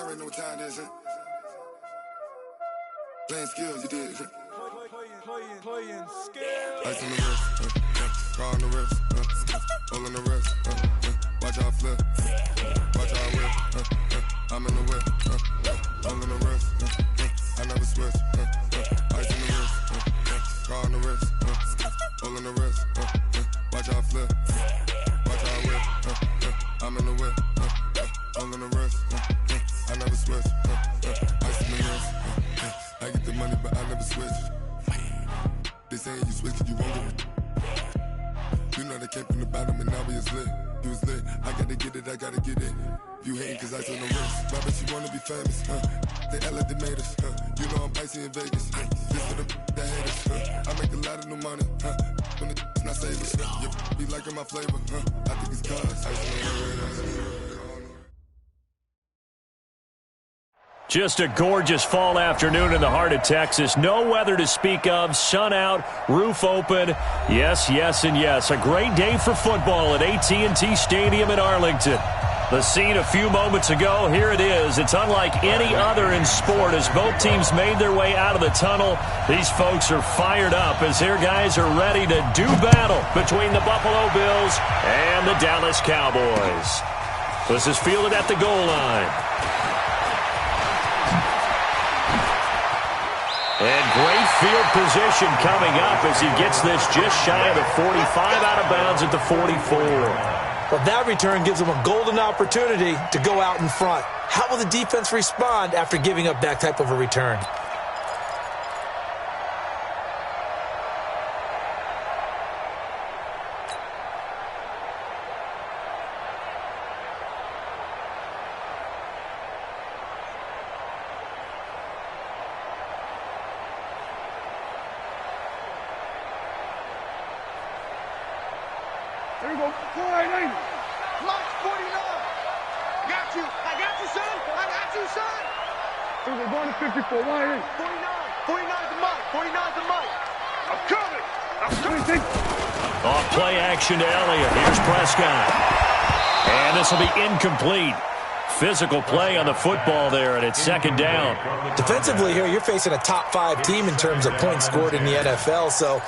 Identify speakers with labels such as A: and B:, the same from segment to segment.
A: y'all already know what time it is, huh? Playing skills, you did, huh?
B: Playing skills.
A: Ice on the wrist, car on the wrist, hole in the wrist, watch how I flip, watch how I whip, I'm in the whip, hole in the wrist, I never switch, ice on the wrist, car on the wrist, hole in the wrist, watch how I flip, watch how I whip, I'm in the whip, hole in the wrist, I never switch, ice on the wrist, I get the money but I never switch. They saying you switch 'cause you won't get it. You know they came from the bottom and now we is lit. You was lit, I gotta get it, I gotta get it. You hating 'cause ice on the wrist. Why bet you wanna be famous, They elevated us, You know I'm icy in Vegas, This for the that hate us, I make a lot of new money, When the not savers, You be liking my flavor, I think it's cause ice on the wrist.
C: Just a gorgeous fall afternoon in the heart of Texas. No weather to speak of. Sun out, roof open. Yes, yes, and yes. A great day for football at AT&T Stadium in Arlington. The scene a few moments ago, here it is. It's unlike any other in sport as both teams made their way out of the tunnel. These folks are fired up as their guys are ready to do battle between the Buffalo Bills and the Dallas Cowboys. This is fielded at the goal line. And great field position coming up as he gets this just shy of the 45 out of bounds at the 44.
B: Well, that return gives him a golden opportunity to go out in front. How will the defense respond after giving up that type of a return?
D: There you go. 480. Mike, 49. Got you. I got you, son. I got you, son. There you go. Going to 54. 180. 49. 49 to Mike. 49 to Mike. I'm coming. I'm coming.
C: Off play action to Elliott. Here's Prescott. And this will be incomplete. Physical play on the football there, and it's second down.
B: Defensively here, you're facing a top-5 team in terms of points scored in the NFL. So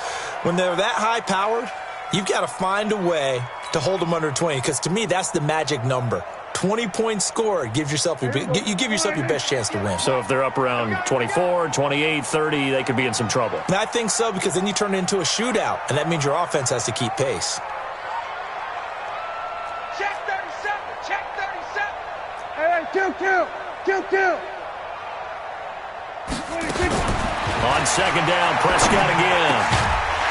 B: when they're that high-powered, you've got to find a way to hold them under 20, because to me, that's the magic number. 20 points scored, you give yourself your best chance to win.
C: So if they're up around 24, 28, 30, they could be in some trouble.
B: And I think so, because then you turn it into a shootout, and that means your offense has to keep pace.
D: Check 37. Check 37. Hey, kill.
C: On second down, Prescott again.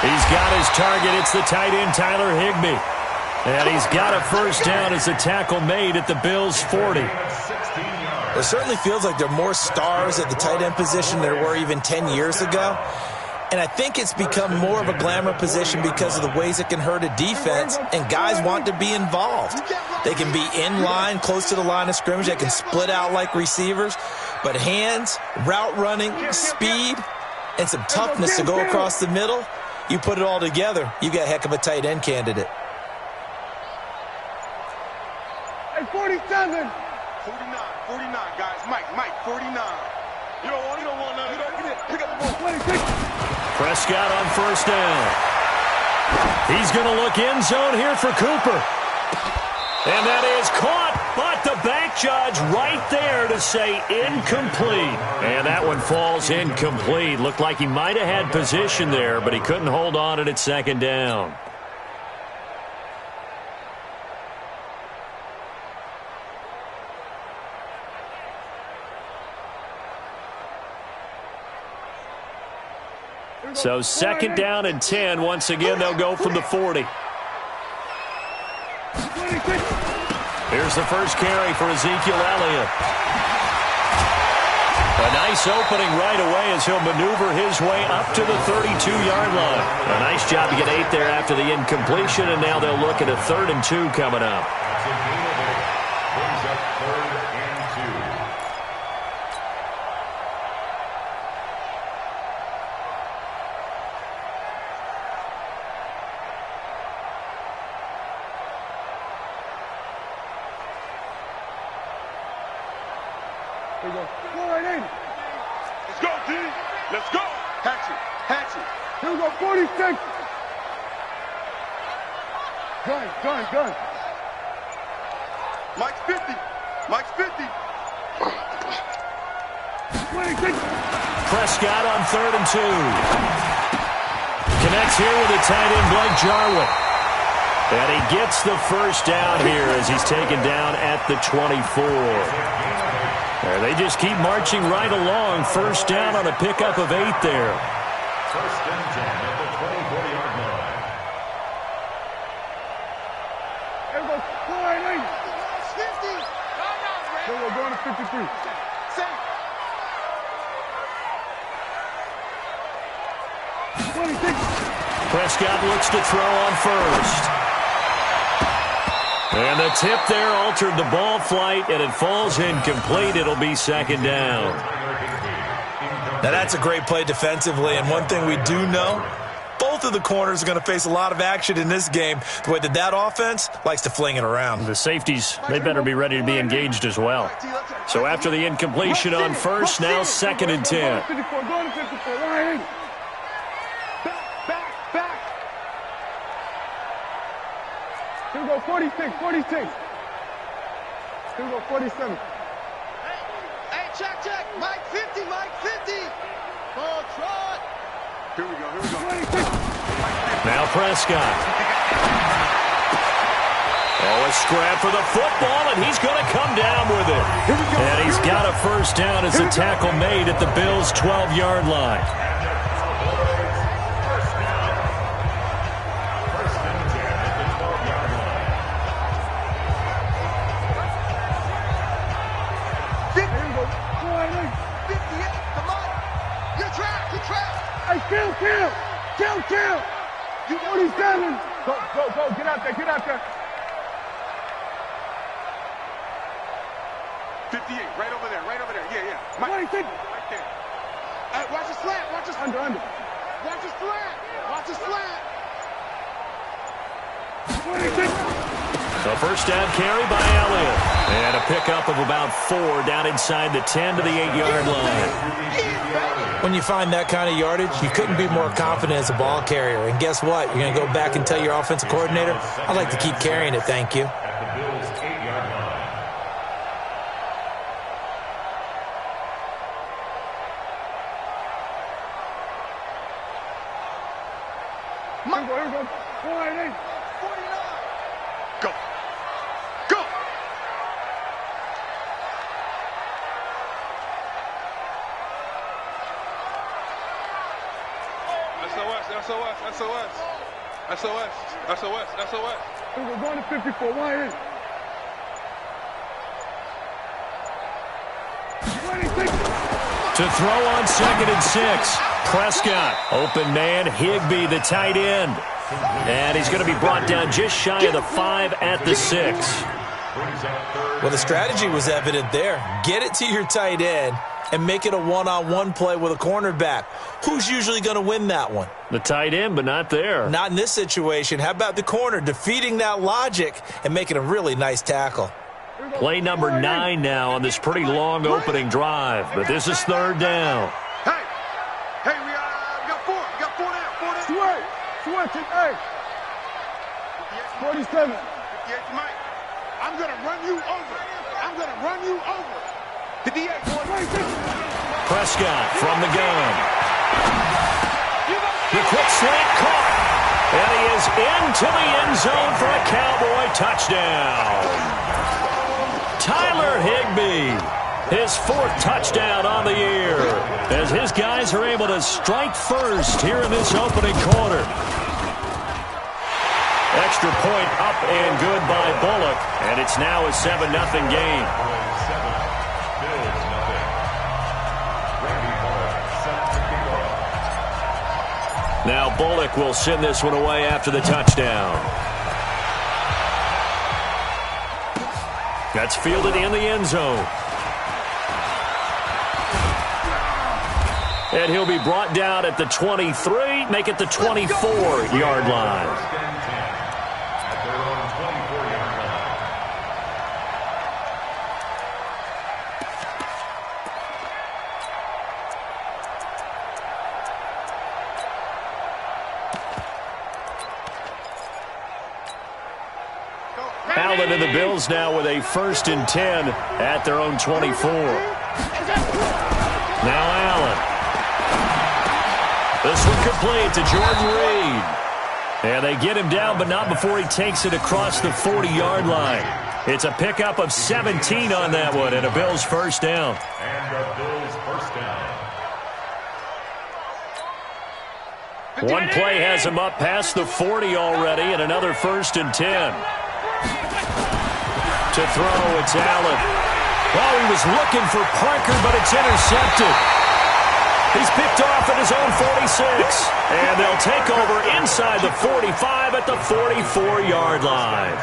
C: He's got his target. It's the tight end, Tyler Higbee. And he's got a first down as the tackle made at the Bills' 40.
B: It certainly feels like there are more stars at the tight end position than there were even 10 years ago. And I think it's become more of a glamour position because of the ways it can hurt a defense, and guys want to be involved. They can be in line, close to the line of scrimmage. They can split out like receivers. But hands, route running, speed, and some toughness to go across the middle, you put it all together, you got a heck of a tight end candidate.
D: Hey, 47.
E: 49, guys. Mike, 49. You don't want none. Pick up the ball.
D: 26.
C: Prescott on first down. He's going to look end zone here for Cooper. And that is caught, but the back judge right there to say incomplete. And that one falls incomplete. Looked like he might have had position there, but he couldn't hold on at second down. So second down and 10. Once again, they'll go from the 40. Here's the first carry for Ezekiel Elliott. A nice opening right away as he'll maneuver his way up to the 32-yard line. A nice job to get 8 there after the incompletion, and now they'll look at a 3rd and 2 coming up.
D: Here we go. 480.
E: Let's go, D. Let's go. Hatchet. Hatchet.
D: Here we go. 46. Gun.
E: Mike's 50. Mike's 50.
D: 26.
C: Prescott on 3rd and 2. Connects here with the tight end, Blake Jarwin. And he gets the first down here as he's taken down at the 24. And they just keep marching right along. First down on a pickup of 8 there.
F: First and 10 at the 24-yard line.
D: Here we go. 480.
E: 50.
D: Here we go. Going to 53.
E: Safe.
D: 26.
C: Prescott looks to throw on first. And the tip there altered the ball flight, and it falls incomplete. It'll be second down.
B: Now, that's a great play defensively, and one thing we do know, both of the corners are going to face a lot of action in this game, the way that offense likes to fling it around.
C: The safeties, they better be ready to be engaged as well. So after the incompletion on first, now 2nd and 10.
D: 54. Going to 54. 180. Back. Here we go. 46. Here we go. 47.
E: Hey, check. Mike 50. Ball trot. Here we go.
D: 26.
C: Now Prescott. Oh, a scrap for the football, and he's going to come down with it. And he's got a first down as a tackle made at the Bills' 12-yard line.
D: Kill! You 47! Go! Get out there!
E: 58, right over there. Yeah. Mike,
D: 26!
E: right there. Hey, watch the slant.
D: Under.
E: Watch the slant.
D: 26!
C: So first down carry by Elliott. And a pickup of about 4 down inside the 10 to the 8-yard line.
B: When you find that kind of yardage, you couldn't be more confident as a ball carrier. And guess what? You're going to go back and tell your offensive coordinator, I'd like to keep carrying it, thank you.
F: At the Bills' 8-yard line.
D: Here we go. 480.
E: 49. Go. SOS.
D: Here we go. Going to 54. 180. 26.
C: To throw on 2nd and 6. Prescott, open man, Higbee, the tight end. And he's going to be brought down just shy of the 5 at the 6.
B: Well, the strategy was evident there. Get it to your tight end and make it a one-on-one play with a cornerback. Who's usually going to win that one?
C: The tight end, but not there.
B: Not in this situation. How about the corner defeating that logic and making a really nice tackle?
C: Play number 9 now on this pretty long opening drive, but this is 3rd down.
E: Hey, we got 4. We got 4 now.
D: Switch it. Hey. 47.
E: 58 to Mike. I'm going to run you over. 58.
C: Prescott from the gun. The quick slant caught. And he is into the end zone for a Cowboy touchdown. Tyler Higbee, his 4th touchdown on the year, as his guys are able to strike first here in this opening quarter. Extra point up and good by Bullock, and it's now a 7-0 game. Now Bullock will send this one away after the touchdown. That's fielded in the end zone. And he'll be brought down at the 23, make it the 24-yard line. Allen and the Bills now with a 1st and 10 at their own 24. Now Allen. This one complete to Jordan Reed. And they get him down, but not before he takes it across the 40-yard line. It's a pickup of 17 on that one, and a Bills first down.
F: And a Bills first down.
C: One play has him up past the 40 already, and another 1st and 10. To throw, it's Allen. Well, he was looking for Parker, but it's intercepted. He's picked off at his own 46. And they'll take over inside the 45 at the 44-yard line.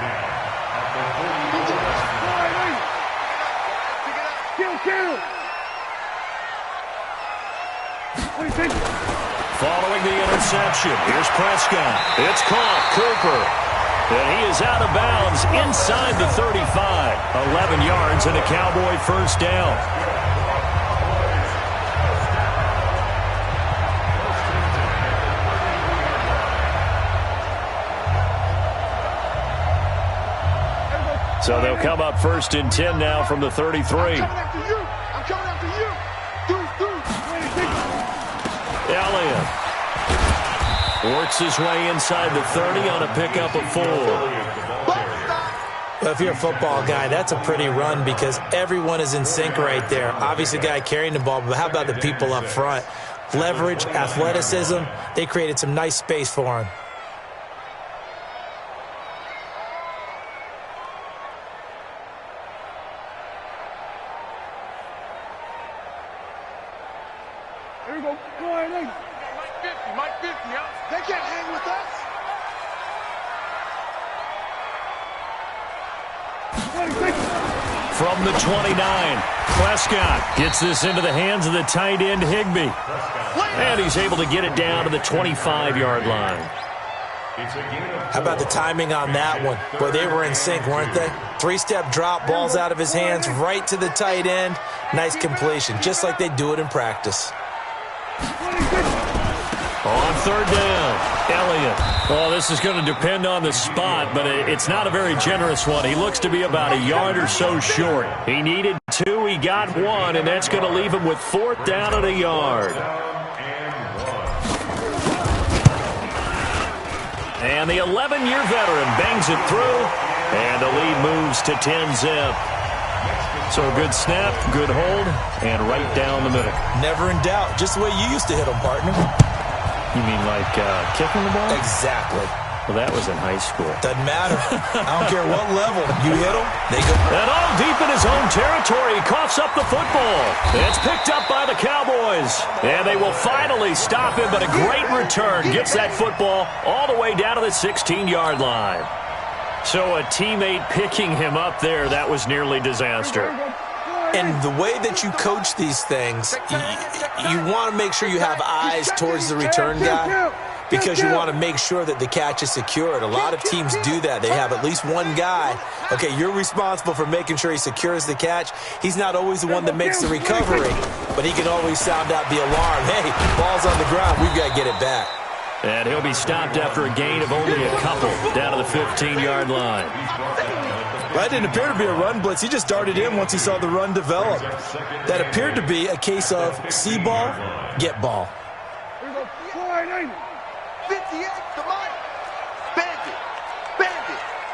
C: Following the interception, here's Prescott. It's caught. Cooper. And he is out of bounds inside the 35. 11 yards and a Cowboy first down. So they'll come up 1st and 10 now from the 33.
D: I'm coming after you.
C: Elliott works his way inside the 30 on a pickup of 4.
B: Well, if you're a football guy, that's a pretty run because everyone is in sync right there. Obviously, the guy carrying the ball, but how about the people up front? Leverage, athleticism, they created some nice space for him.
D: Here we go. Mike 50, huh? They can't hang with us.
C: From the 29, Prescott gets this into the hands of the tight end, Higbee. And he's able to get it down to the 25-yard line.
B: How about the timing on that one? Boy, they were in sync, weren't they? 3-step drop, balls out of his hands, right to the tight end. Nice completion, just like they do it in practice.
C: On 3rd down, Elliott. Well, this is going to depend on the spot, but it's not a very generous one. He looks to be about a yard or so short. He needed 2, he got 1, and that's going to leave him with 4th down and a yard. And the 11-year veteran bangs it through, and the lead moves to 10-zip. So a good snap, good hold, and right down the middle.
B: Never in doubt. Just the way you used to hit them, partner.
C: You mean like kicking the ball?
B: Exactly.
C: Well, that was in high school.
B: Doesn't matter. I don't care what level. You hit them, they go.
C: And all deep in his own territory, he coughs up the football. It's picked up by the Cowboys. And they will finally stop him, but a great return gets that football all the way down to the 16-yard line. So a teammate picking him up there, that was nearly disaster.
B: And the way that you coach these things, you want to make sure you have eyes towards the return guy because you want to make sure that the catch is secured. A lot of teams do that. They have at least one guy. Okay, you're responsible for making sure he secures the catch. He's not always the one that makes the recovery, but he can always sound out the alarm. Hey, ball's on the ground. We've got to get it back.
C: And he'll be stopped after a gain of only a couple down to the 15-yard line.
B: That didn't appear to be a run blitz. He just darted in once he saw the run develop. That appeared to be a case of see ball, get ball.
D: Here we go. 58, come on. Bandit.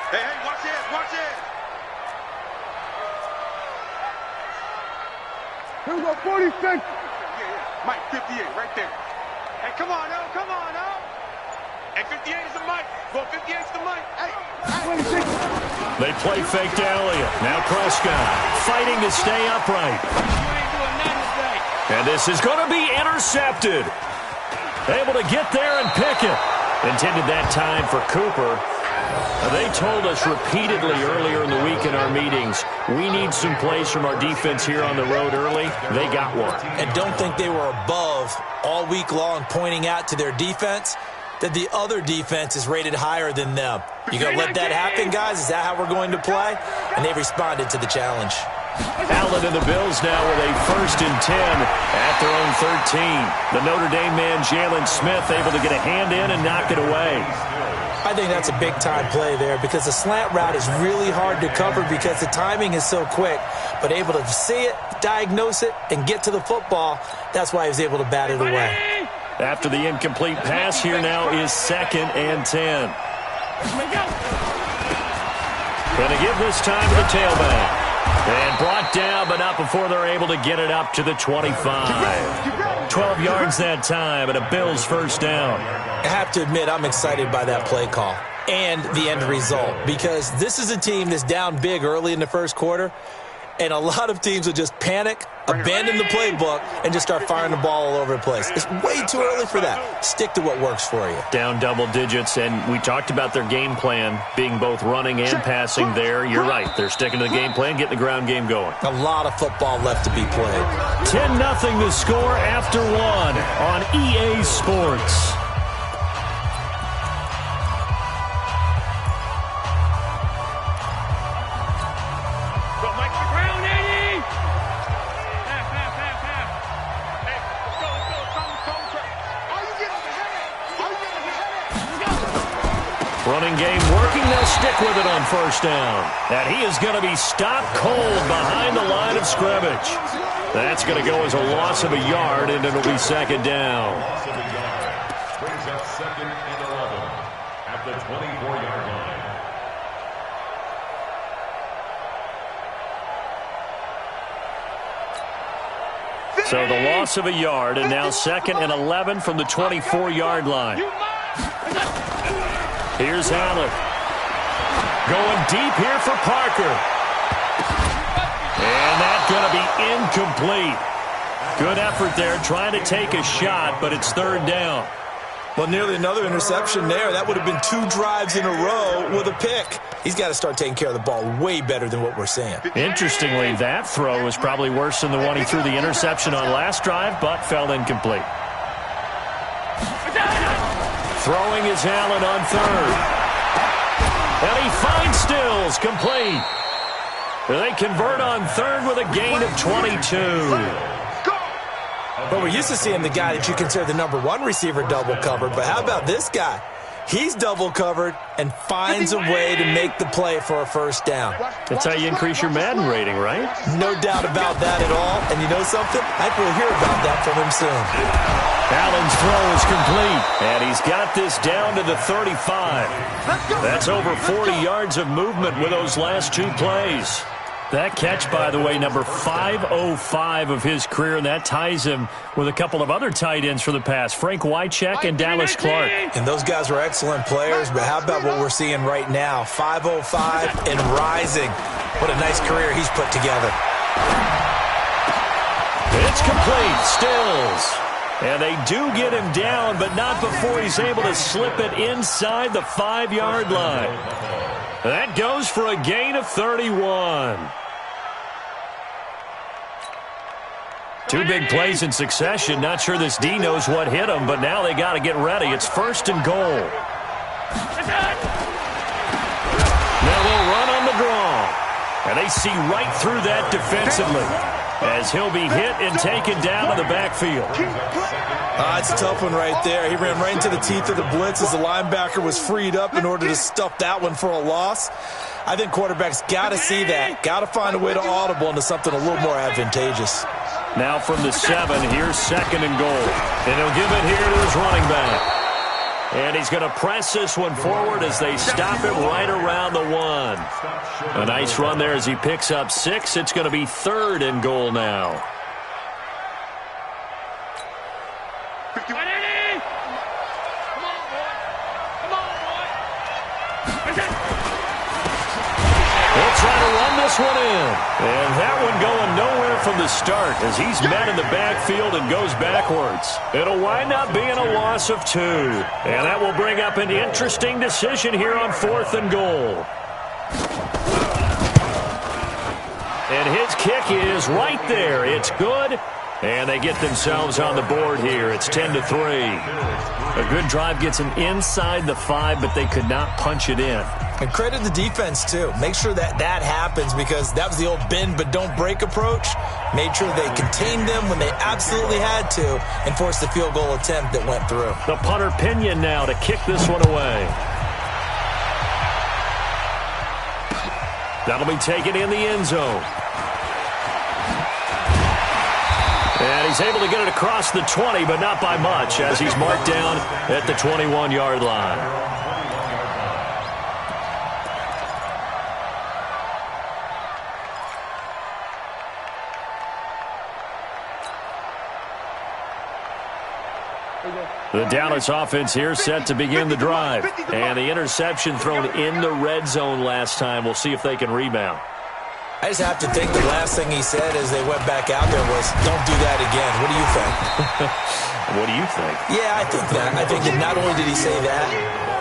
D: Hey, watch it. Here we go, 46. Yeah. Mike, 58, right there. Hey, come on now. Hey, 58 is the Mike. Go, 58 is the Mike. Hey.
C: They play fake to Elliott. Now Prescott fighting to stay upright. And this is going to be intercepted. Able to get there and pick it. Intended that time for Cooper. They told us repeatedly earlier in the week in our meetings, we need some plays from our defense here on the road early. They got one.
B: And don't think they were above all week long pointing out to their defense that the other defense is rated higher than them. You going to let that happen, guys? Is that how we're going to play? And they responded to the challenge.
C: Allen and the Bills now with a 1st and 10 at their own 13. The Notre Dame man, Jalen Smith, able to get a hand in and knock it away.
B: I think that's a big-time play there because the slant route is really hard to cover because the timing is so quick. But able to see it, diagnose it, and get to the football, that's why he was able to bat it away.
C: After the incomplete pass, here now is 2nd and 10. Going to give this time to the tailback. And brought down, but not before they're able to get it up to the 25. 12 yards that time, and a Bills first down.
B: I have to admit, I'm excited by that play call and the end result because this is a team that's down big early in the first quarter, and a lot of teams will just panic, abandon the playbook, and just start firing the ball all over the place. It's way too early for that. Stick to what works for you.
C: Down double digits, and we talked about their game plan being both running and passing there. You're right. They're sticking to the game plan, getting the ground game going.
B: A lot of football left to be played.
C: 10-0 the score after 1 on EA Sports. Running game working. They'll stick with it on first down. And he is going to be stopped cold behind the line of scrimmage. That's going to go as a loss of a yard, and it'll be 2nd down.
F: Brings up 2nd and 11 at the 24-yard line.
C: So the loss of a yard, and now 2nd and 11 from the 24-yard line. Here's Allen. Going deep here for Parker. And that's going to be incomplete. Good effort there, trying to take a shot, but it's 3rd down.
B: Well, nearly another interception there. That would have been 2 drives in a row with a pick. He's got to start taking care of the ball way better than what we're seeing.
C: Interestingly, that throw was probably worse than the one he threw the interception on last drive, but fell incomplete. Throwing is Allen on 3rd. And he finds Stills, complete. They convert on 3rd with a gain of 22.
B: But we're used to seeing the guy that you consider the #1 receiver double covered. But how about this guy? He's double covered and finds a way to make the play for a first down.
C: That's how you increase your Madden rating, right?
B: No doubt about that at all. And you know something? I think we'll hear about that from him soon.
C: Allen's throw is complete, and he's got this down to the 35. That's over 40 yards of movement with those last 2 plays. That catch, by the way, number 505 of his career, and that ties him with a couple of other tight ends for the past, Frank Wycheck and Dallas Clark.
B: And those guys were excellent players, but how about what we're seeing right now? 505 and rising. What a nice career he's put together.
C: It's complete. Stills. And they do get him down, but not before he's able to slip it inside the 5-yard line. That goes for a gain of 31. 2 big plays in succession. Not sure this D knows what hit him, but now they got to get ready. It's 1st and goal. Now they'll run on the draw. And they see right through that defensively as he'll be hit and taken down in the backfield.
B: It's a tough one right there. He ran right into the teeth of the blitz as the linebacker was freed up in order to stuff that one for a loss. I think quarterbacks got to see that. Got to find a way to audible into something a little more advantageous.
C: Now from the 7, here's 2nd and goal. And he'll give it here to his running back. And he's going to press this one forward as they stop him right around the 1. A nice run there as he picks up 6. It's going to be 3rd and goal now. They'll try to run this one in. And that one going nowhere from the start as he's met in the backfield and goes backwards. It'll wind up being a loss of 2. And that will bring up an interesting decision here on 4th and goal. And his kick is right there. It's good. And they get themselves on the board here. It's 10-3. A good drive gets them inside the 5, but they could not punch it in.
B: And credit the defense, too. Make sure that happens because that was the old bend but don't break approach. Made sure they contained them when they absolutely had to and forced the field goal attempt that went through.
C: The punter Pinion now to kick this one away. That'll be taken in the end zone. And he's able to get it across the 20, but not by much, as he's marked down at the 21-yard line. The Dallas offense here set to begin the drive. And the interception thrown in the red zone last time. We'll see if they can rebound.
B: I just have to think the last thing he said as they went back out there was, don't do that again. What do you think?
C: What do you think?
B: Yeah, I think that. I think that not only did he say that,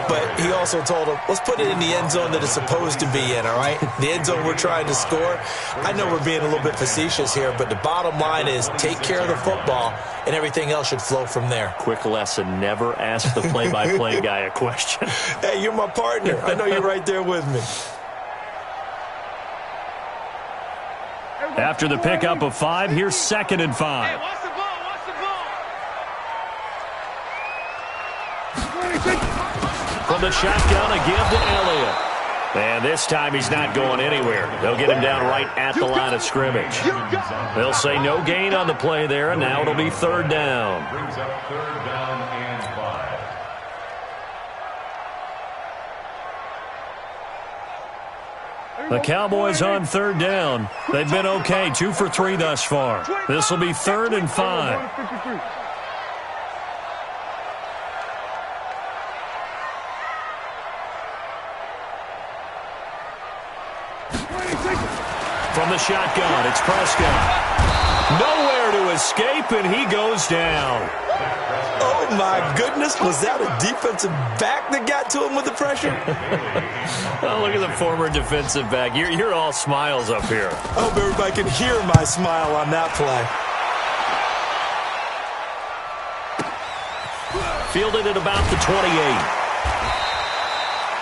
B: but he also told him, let's put it in the end zone that it's supposed to be in, all right? The end zone we're trying to score. I know we're being a little bit facetious here, but the bottom line is take care of the football, and everything else should flow from there. Quick lesson, never ask the play-by-play guy a question. Hey, you're my partner. I know you're right there with me.
C: After the pickup of 5, here's 2nd and 5.
D: Hey, watch the ball, watch the ball.
C: From the shotgun, a give to Elliott. And this time he's not going anywhere. They'll get him down right at the line of scrimmage. They'll say no gain on the play there, and now it'll be 3rd down.
F: Brings up 3rd down and 5.
C: The Cowboys on 3rd down. They've been okay, 2 for 3 thus far. This will be 3rd and 5. From the shotgun, it's Prescott. Nowhere to escape, and he goes down.
B: Oh, my goodness. Was that a defensive back that got to him with the pressure?
C: Oh, look at the former defensive back. You're all smiles up here.
B: I hope everybody can hear my smile on that play.
C: Fielded at about the 28.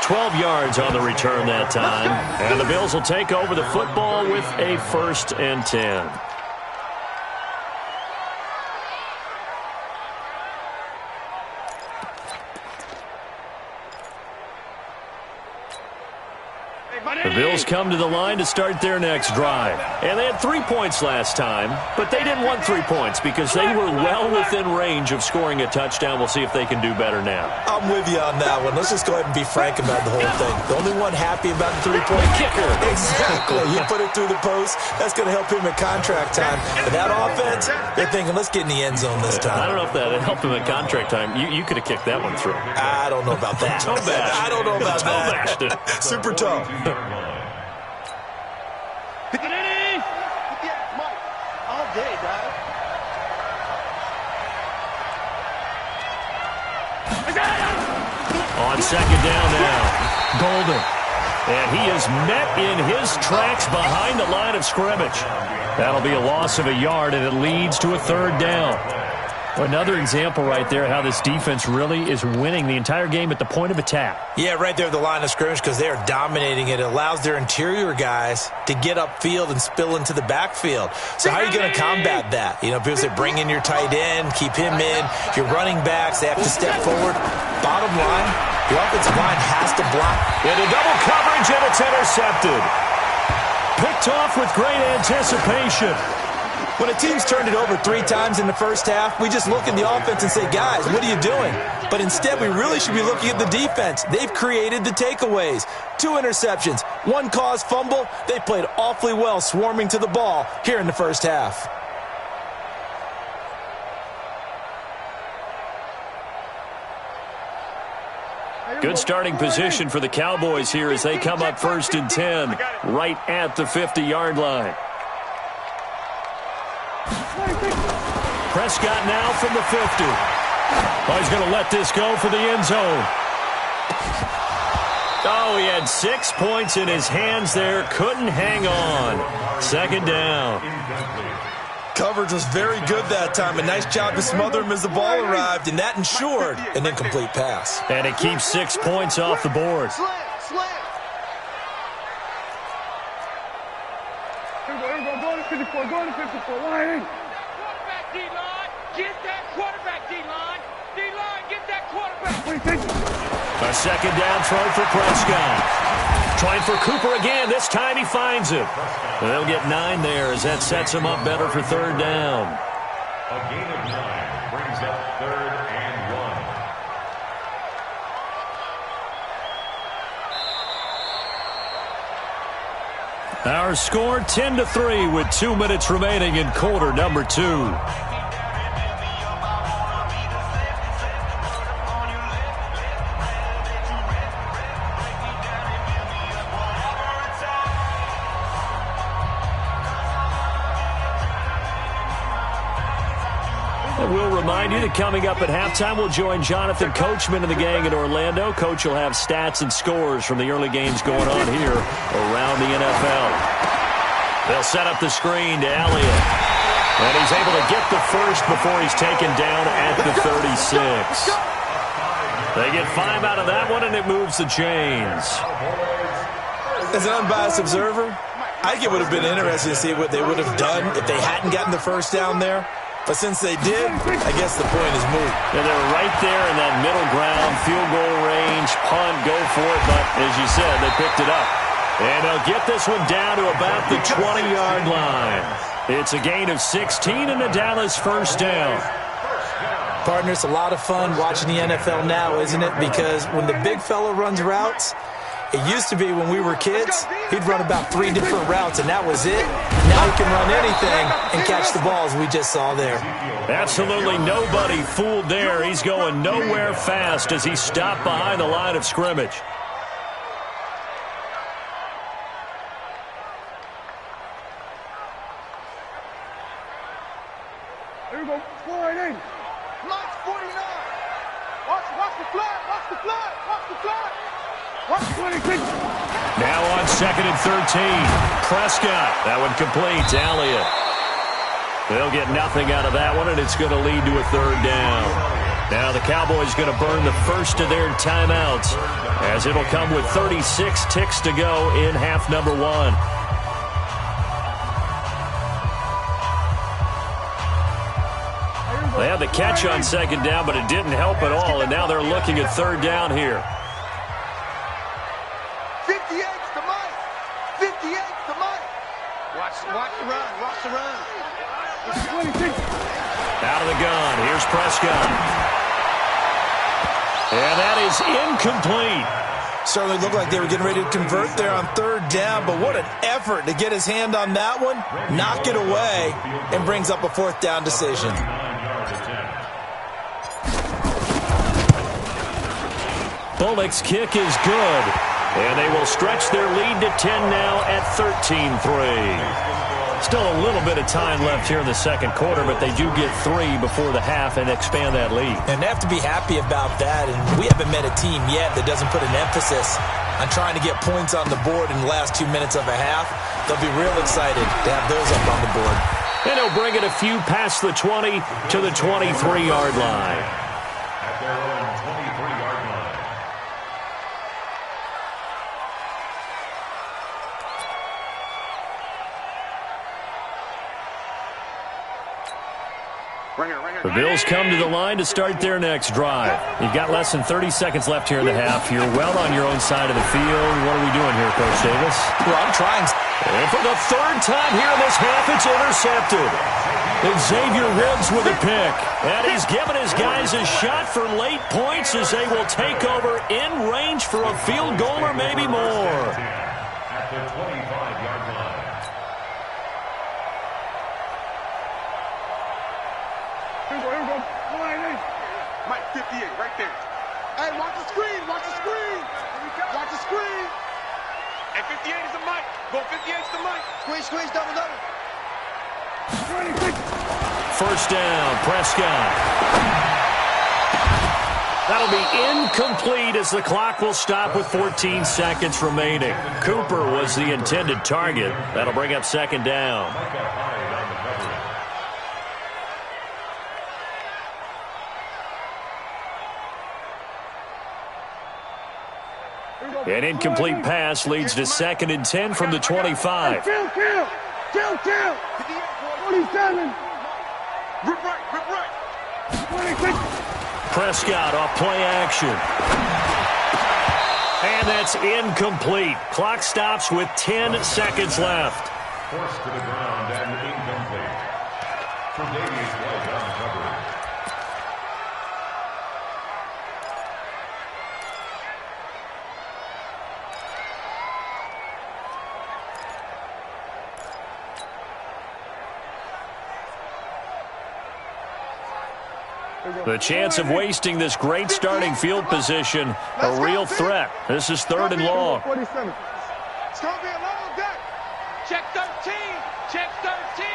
C: 12 yards on the return that time. And the Bills will take over the football with a 1st and 10. The Bills come to the line to start their next drive. And they had 3 points last time, but they didn't want 3 points because they were well within range of scoring a touchdown. We'll see if they can do better now.
B: I'm with you on that one. Let's just go ahead and be frank about the whole thing. The only one happy about the 3-point kicker. Exactly. He put it through the post. That's going to help him at contract time. But that offense, they're thinking, let's get in the end zone this time.
C: I don't know if that helped him at contract time. You could have kicked that one through.
B: I don't know about that. I don't know about that. Super tough. On 2nd down now, Golden. And he is met in his tracks behind the line of scrimmage. That'll be a loss of a yard, and it leads to a 3rd down. Another example right there how this defense really is winning the entire game at the point of attack. Yeah, right there at the line of scrimmage because they are dominating it. It allows their interior guys to get upfield and spill into the backfield. So how are you going to combat that? You know, people say bring in your tight end, keep him in. Your running backs, they have to step forward. Bottom line, the offensive line has to block.
C: Into double coverage, and it's intercepted. Picked off with great anticipation.
B: When a team's turned it over 3 times in the first half, we just look at the offense and say, guys, what are you doing? But instead, we really should be looking at the defense. They've created the takeaways. 2 interceptions, 1 caused fumble. They played awfully well swarming to the ball here in the first half.
C: Good starting position for the Cowboys here as they come up 1st and 10 right at the 50-yard line. Prescott now from the 50. Oh, he's going to let this go for the end zone. Oh, he had 6 points in his hands there. Couldn't hang on. 2nd down.
B: Coverage was very good that time. A nice job to smother him as the ball arrived, and that ensured an incomplete pass.
C: And it keeps 6 points off the board.
D: Slam. Go to 54, go to 54. Line. Quarterback, D-line. Get that quarterback, D-line. D-line, get that quarterback.
C: A 2nd down throw for Prescott. Trying for Cooper again. This time he finds him. They'll get 9 there as that sets him up better for third down.
F: A gain of 9 brings up 3rd and 1.
C: Our score 10-3 with 2 minutes remaining in quarter number 2. We'll remind you that coming up at halftime, we'll join Jonathan Coachman and the gang in Orlando. Coach will have stats and scores from the early games going on here around the NFL. They'll set up the screen to Elliott. And he's able to get the first before he's taken down at the 36. They get 5 out of that one, and it moves the chains.
B: As an unbiased observer, I think it would have been interesting to see what they would have done if they hadn't gotten the first down there. But since they did, I guess the point is moot.
C: Yeah, they're right there in that middle ground, field goal range, punt, go for it. But as you said, they picked it up. And they'll get this one down to about the 20-yard line. It's a gain of 16 and a Dallas first down.
B: Partner, it's a lot of fun watching the NFL now, isn't it? Because when the big fella runs routes, it used to be when we were kids, he'd run about 3 different routes, and that was it. Now he can run anything and catch the balls we just saw there.
C: Absolutely nobody fooled there. He's going nowhere fast as he stopped behind the line of scrimmage.
D: Here we go. Slide in. Mike's 49. Watch the flag. Watch the flag. Watch the flag. Watch 26.
C: Now on 2nd and 13. Prescott. That one complete to Elliott. They'll get nothing out of that one, and it's going to lead to a third down. Now the Cowboys going to burn the first of their timeouts as it'll come with 36 ticks to go in half number 1. They had the catch on 2nd down, but it didn't help at all, and now they're looking at third down here.
D: 58's to Mike. 58's to Mike. Watch the run. Watch the run. 26.
C: Out of the gun. Here's Prescott. And that is incomplete.
B: Certainly looked like they were getting ready to convert there on third down, but what an effort to get his hand on that one, knock it away, and brings up a 4th down decision.
C: Bullock's kick is good, and they will stretch their lead to 10 now at 13-3. Still a little bit of time left here in the second quarter, but they do get 3 before the half and expand that lead.
B: And they have to be happy about that, and we haven't met a team yet that doesn't put an emphasis on trying to get points on the board in the last 2 minutes of a half. They'll be real excited to have those up on the board.
C: And he'll bring it a few past the 20 to the 23-yard line.
F: At their own 23-yard line.
C: The Bills come to the line to start their next drive. You've got less than 30 seconds left here in the half. You're well on your own side of the field. What are we doing here, Coach Davis?
B: Well, I'm trying.
C: And for the 3rd time here in this half, it's intercepted. And Xavier Rhodes with a pick. And he's given his guys a shot for late points as they will take over in range for a field goal or maybe more.
F: At the 25-yard line.
D: Here we go. Slide in. Mike 58 right there. Hey, watch the screen. Watch the screen. Watch the screen. And 58 is the Mike. Go 58 is the Mike. Squeeze, double. 26.
C: First down, Prescott. That'll be incomplete as the clock will stop with 14 seconds remaining. Cooper was the intended target. That'll bring up 2nd down. An incomplete pass leads to 2nd and 10 from the 25.
D: Kill. 27. Rip right. 26.
C: Prescott off play action. And that's incomplete. Clock stops with 10 seconds left.
F: Forced to the ground and incomplete. Tre'Davious White on coverage.
C: The chance of wasting this great starting field position, a real threat. This is 3rd and long.
D: 47. It's going to be a long day.
E: Check 13. Check 13.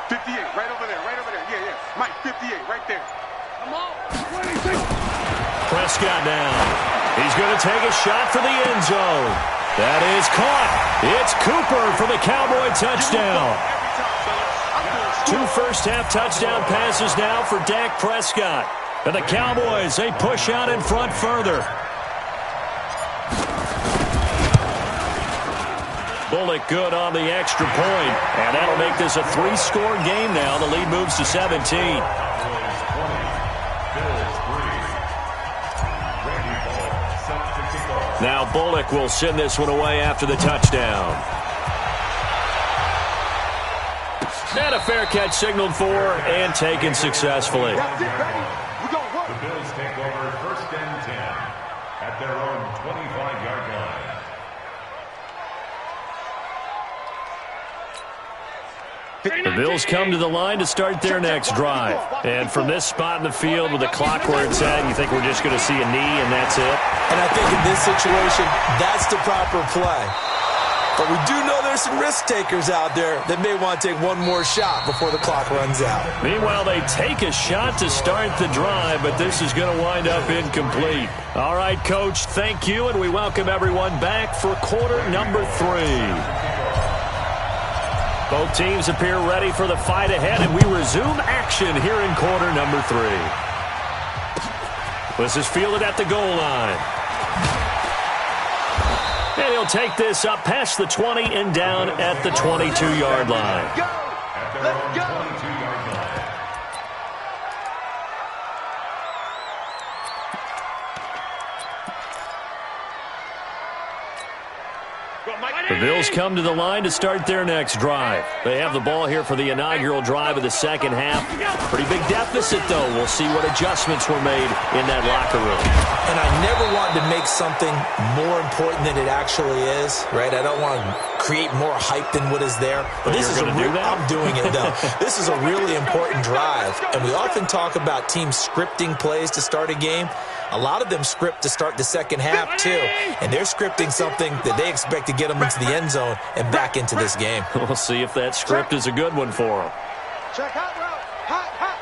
E: 58, right over there, right over there. Yeah, yeah. Mike, 58, right there. Come on.
D: 26.
C: Prescott now. He's going to take a shot for the end zone. That is caught. It's Cooper for the Cowboy touchdown. 2 first-half touchdown passes now for Dak Prescott. And the Cowboys, they push out in front further. Bullock good on the extra point. And that'll make this a 3-score game now. The lead moves to 17.
F: Bills 20, Bills 3. Randy Bullock set to kick off.
C: Now Bullock will send this one away after the touchdown. And a fair catch signaled for and taken successfully.
D: That's it, baby. We're going to work.
F: The Bills take over 1st and 10 at their own 25-yard line.
C: The Bills come to the line to start their next drive. And from this spot in the field with the clock where it's at, you think we're just going to see a knee and that's it?
B: And I think in this situation, that's the proper play. But we do know there's some risk takers out there that may want to take one more shot before the clock runs out.
C: Meanwhile, they take a shot to start the drive, but this is going to wind up incomplete. All right, Coach, thank you, and we welcome everyone back for quarter number 3. Both teams appear ready for the fight ahead, and we resume action here in quarter number 3. This is fielded at the goal line. And he'll take this up past the 20 and down at the 22-yard line.
E: Go.
F: At their own 22-yard line.
C: The Bills come to the line to start their next drive. They have the ball here for the inaugural drive of the second half. Pretty big deficit, though. We'll see what adjustments were made in that locker room.
B: And I never wanted to make something more important than it actually is, right? I don't want to create more hype than what is there. But this is a real, I'm doing it, though. This is a really important drive. And we often talk about teams scripting plays to start a game. A lot of them script to start the second half, too. And they're scripting something that they expect to get them into the end zone and back into this game.
C: We'll see if that script is a good one for them.
D: Check hot route. Hot, hot.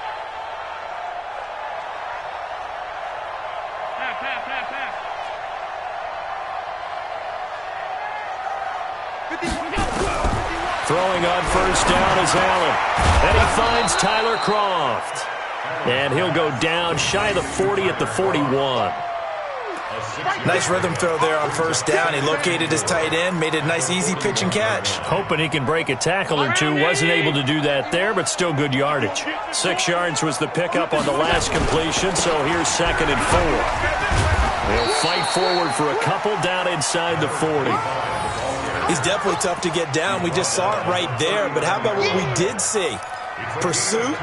C: Throwing on first down is Allen. And he finds Tyler Kroft. And he'll go down shy of the 40 at the 41.
B: Nice rhythm throw there on first down. He located his tight end, made it a nice, easy pitch and catch.
C: Hoping he can break a tackle or two. Wasn't able to do that there, but still good yardage. 6 yards was the pickup on the last completion, so here's 2nd and 4. They'll fight forward for a couple down inside the 40.
B: He's definitely tough to get down. We just saw it right there, but how about what we did see? Pursuit,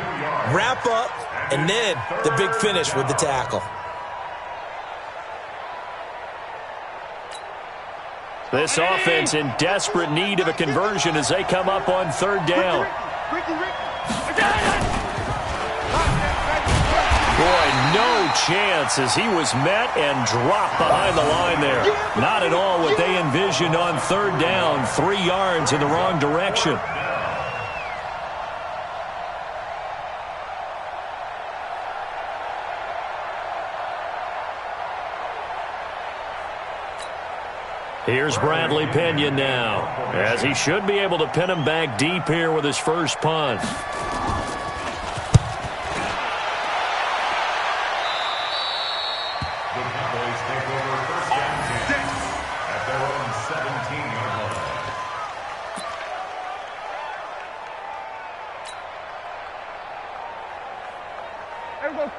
B: wrap up, and then the big finish with the tackle.
C: This offense in desperate need of a conversion as they come up on 3rd down. Boy, no chance as he was met and dropped behind the line there. Not at all what they envisioned on 3rd down. 3 yards in the wrong direction. Here's Bradley Pinion now, as he should be able to pin him back deep here with his first punt.
F: The Cowboys take over 1st and 10 at their own 17-yard line.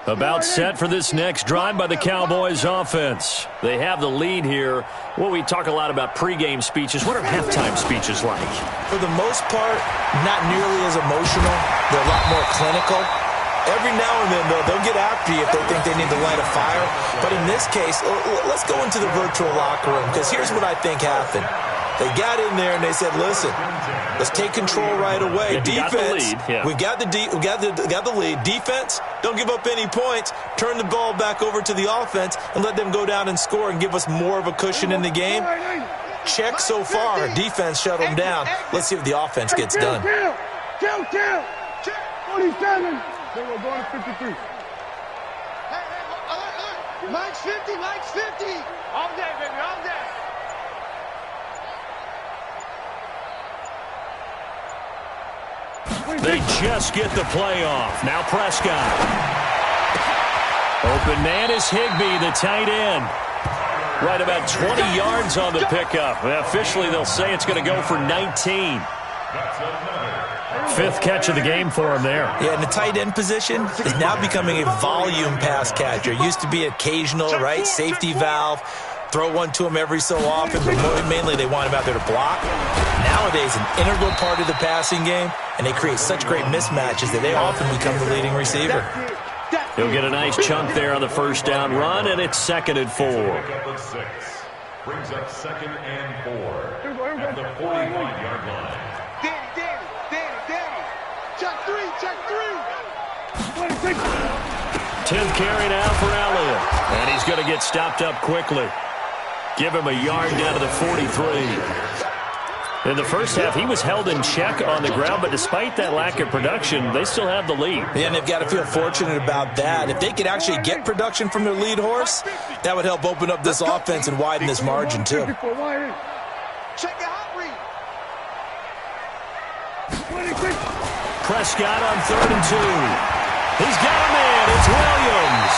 C: About set for this next drive by the Cowboys offense. They have the lead here. Well, we talk a lot about pregame speeches. What are halftime speeches like?
B: For the most part, not nearly as emotional. They're a lot more clinical. Every now and then, though, they'll get after you if they think they need to light a fire. But in this case, let's go into the virtual locker room, because here's what I think happened. They got in there and they said, listen, let's take control right away. Defense, we got the lead. Defense, don't give up any points. Turn the ball back over to the offense and let them go down and score and give us more of a cushion in the game. Check so far. Defense shut them down. Let's see what the offense gets done.
D: Kill. 47. Then we're going to 53.
E: Mike's 50. All day, baby, all day.
C: They just get the play off. Now Prescott. Open man is Higbee, the tight end. Right about 20 yards on the pickup. Officially, they'll say it's going to go for 19. Fifth catch of the game for him there.
B: Yeah, and the tight end position is now becoming a volume pass catcher. It used to be occasional, right? Safety valve. Throw one to him every so often, but mainly they want him out there to block. Nowadays, an integral part of the passing game, and they create such great mismatches that they often become the leading receiver.
C: He'll get a nice chunk there on the first down run, and it's 2nd and 4.
F: Brings up 2nd and 4 at the 41-yard line.
E: Danny. Check three.
C: 10th carry now for Elliott, and he's going to get stopped up quickly. Give him a yard down to the 43. In the first half, he was held in check on the ground, but despite that lack of production, they still have the lead.
B: Yeah, and they've got to feel fortunate about that. If they could actually get production from their lead horse, that would help open up this offense and widen this margin, too.
E: Check the hot read.
C: Prescott on 3rd and 2. He's got a man. It's Williams.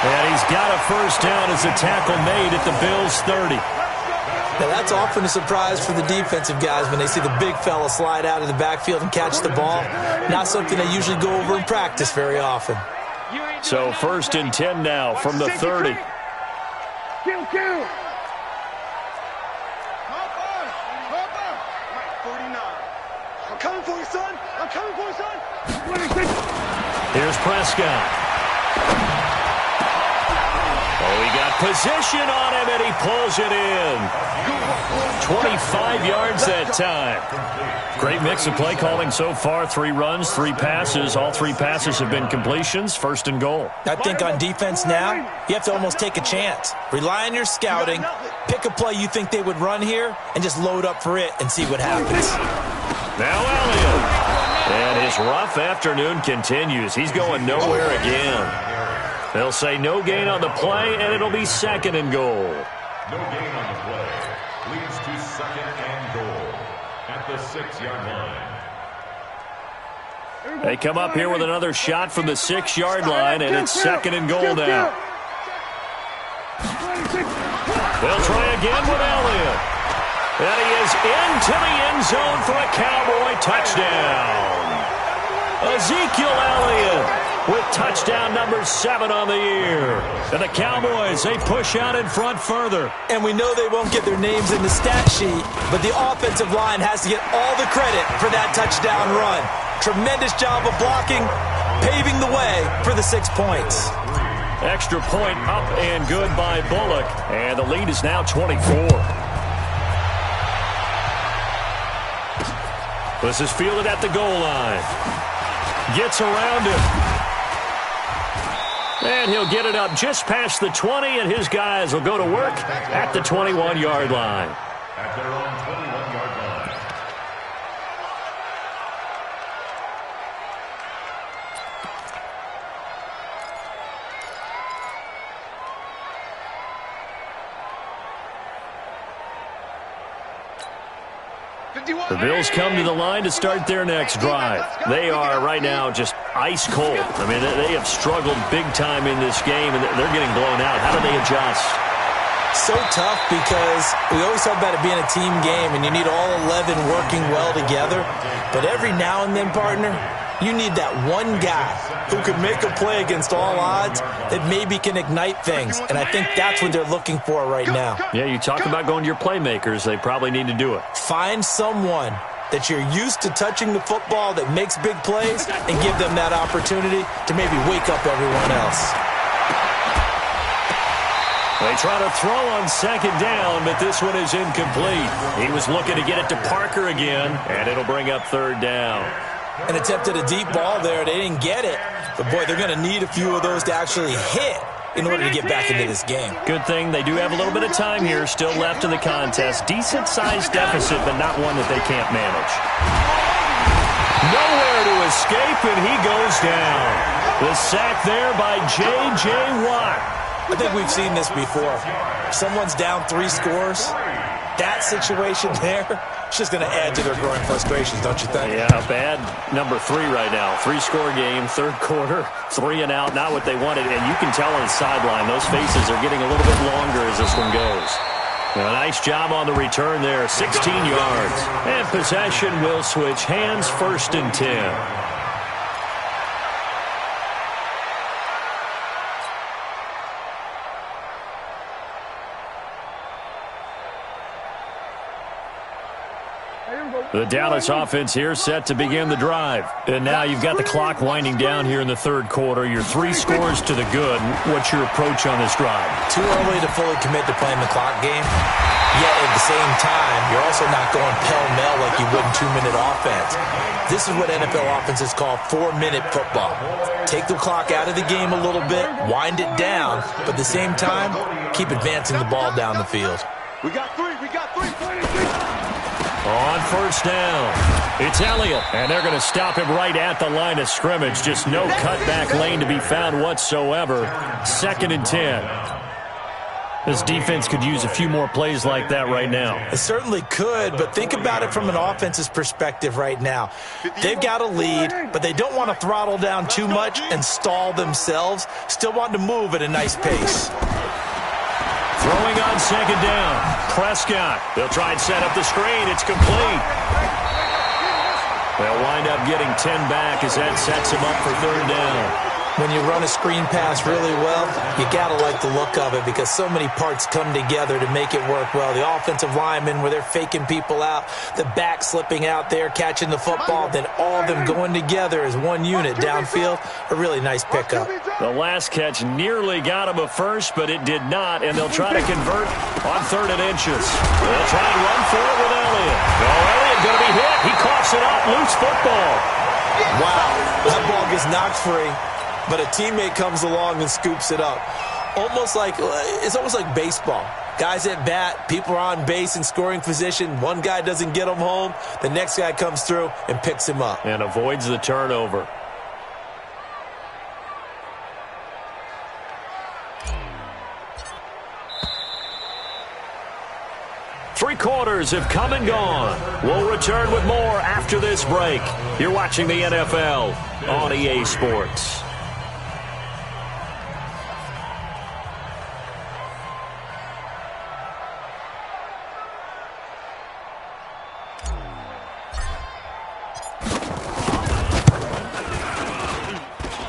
C: And he's got a first down as a tackle made at the Bills' 30.
B: Now, that's often a surprise for the defensive guys when they see the big fella slide out of the backfield and catch the ball. Not something they usually go over in practice very often.
C: So 1st and 10 now from the 30.
D: Kill.
E: 49. I'm coming for you, son.
D: 26.
C: Here's Prescott. Oh, he got position on him, and he pulls it in. 25 yards that time. Great mix of play calling so far. 3 runs, 3 passes. All 3 passes have been completions. 1st and goal.
B: I think on defense now, you have to almost take a chance. Rely on your scouting. Pick a play you think they would run here, and just load up for it and see what happens.
C: Now Elliott. And his rough afternoon continues. He's going nowhere again. They'll say no gain on the play, and it'll be 2nd and goal.
F: No gain on the play. Leads to 2nd and goal at the 6-yard line.
C: They come up here with another shot from the 6-yard line, and it's 2nd and goal now. They'll try again with Elliott. And he is into the end zone for a Cowboy touchdown. Ezekiel Elliott with touchdown number 7 on the year. And the Cowboys, they push out in front further.
B: And we know they won't get their names in the stat sheet, but the offensive line has to get all the credit for that touchdown run. Tremendous job of blocking, paving the way for the 6 points.
C: Extra point up and good by Bullock. And the lead is now 24. This is fielded at the goal line. Gets around him. And he'll get it up just past the 20, and his guys will go to work at the 21-yard line.
F: At their own 21-yard line.
C: The Bills come to the line to start their next drive. They are right now just ice cold. I mean, they have struggled big time in this game, and they're getting blown out. How do they adjust?
B: So tough, because we always talk about it being a team game, and you need all 11 working well together. But every now and then, partner, You need that one guy who can make a play against all odds that maybe can ignite things. And I think that's what they're looking for right now.
C: Yeah, you talk about going to your playmakers. They probably need to do it.
B: Find someone that you're used to touching the football that makes big plays and give them that opportunity to maybe wake up everyone else.
C: They try to throw on second down, but this one is incomplete. He was looking to get it to Parker again, and it'll bring up third down.
B: And attempted a deep ball there. They didn't get it. But, boy, they're going to need a few of those to actually hit in order to get back into this game.
C: Good thing they do have a little bit of time here still left in the contest. Decent-sized deficit, but not one that they can't manage. Nowhere to escape, and he goes down. The sack there by J.J. Watt.
B: I think we've seen this before. Someone's down 3 scores. That situation there, it's just going to add to their growing frustrations, don't you think?
C: Yeah, bad number 3 right now. 3-score game, third quarter, 3 and out, not what they wanted. And you can tell on the sideline, those faces are getting a little bit longer as this one goes. A nice job on the return there, 16 yards. And possession will switch hands, 1st and 10. The Dallas offense here set to begin the drive. And now you've got the clock winding down here in the third quarter. Your 3 scores to the good. What's your approach on this drive?
B: Too early to fully commit to playing the clock game. Yet at the same time, you're also not going pell-mell like you would in 2-minute offense. This is what NFL offenses call 4-minute football. Take the clock out of the game a little bit, wind it down, but at the same time, keep advancing the ball down the field.
E: We got 3.
C: On first down, it's Elliott, and they're going to stop him right at the line of scrimmage. Just no cutback lane to be found whatsoever. 2nd and 10. This defense could use a few more plays like that right now.
B: It certainly could, but think about it from an offense's perspective right now. They've got a lead, but they don't want to throttle down too much and stall themselves. Still want to move at a nice pace.
C: Throwing on second down. Prescott. They'll try and set up the screen. It's complete. They'll wind up getting 10 back as that sets him up for third down.
B: When you run a screen pass really well, you got to like the look of it because so many parts come together to make it work well. The offensive linemen, where they're faking people out, the back slipping out there, catching the football, then all of them going together as one unit downfield. A really nice pickup.
C: The last catch nearly got him a first, but it did not, and they'll try to convert on 3rd and inches. They'll try and run for it with Elliott. Elliott going to be hit. He coughs it up. Loose football.
B: Wow, that ball gets knocked free. But a teammate comes along and scoops it up. It's almost like baseball. Guys at bat, people are on base in scoring position. One guy doesn't get him home. The next guy comes through and picks him up.
C: And avoids the turnover. Three quarters have come and gone. We'll return with more after this break. You're watching the NFL on EA Sports.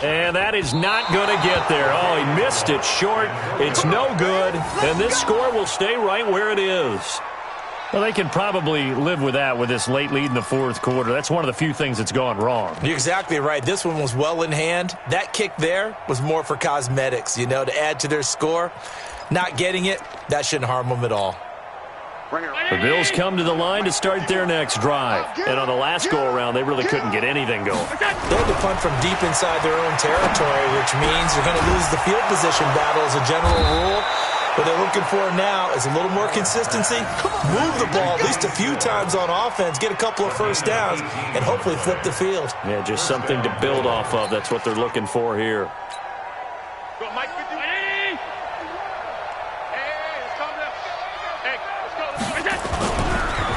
C: And that is not going to get there. Oh, he missed it short. It's no good. And this score will stay right where it is. Well, they can probably live with that with this late lead in the fourth quarter. That's one of the few things that's gone wrong.
B: You're exactly right. This one was well in hand. That kick there was more for cosmetics, to add to their score. Not getting it, that shouldn't harm them at all.
C: The Bills come to the line to start their next drive. And on the last go-around, they really couldn't get anything going.
B: They had to punt from deep inside their own territory, which means they're going to lose the field position battle as a general rule. What they're looking for now is a little more consistency, move the ball at least a few times on offense, get a couple of first downs, and hopefully flip the field.
C: Yeah, just something to build off of. That's what they're looking for here.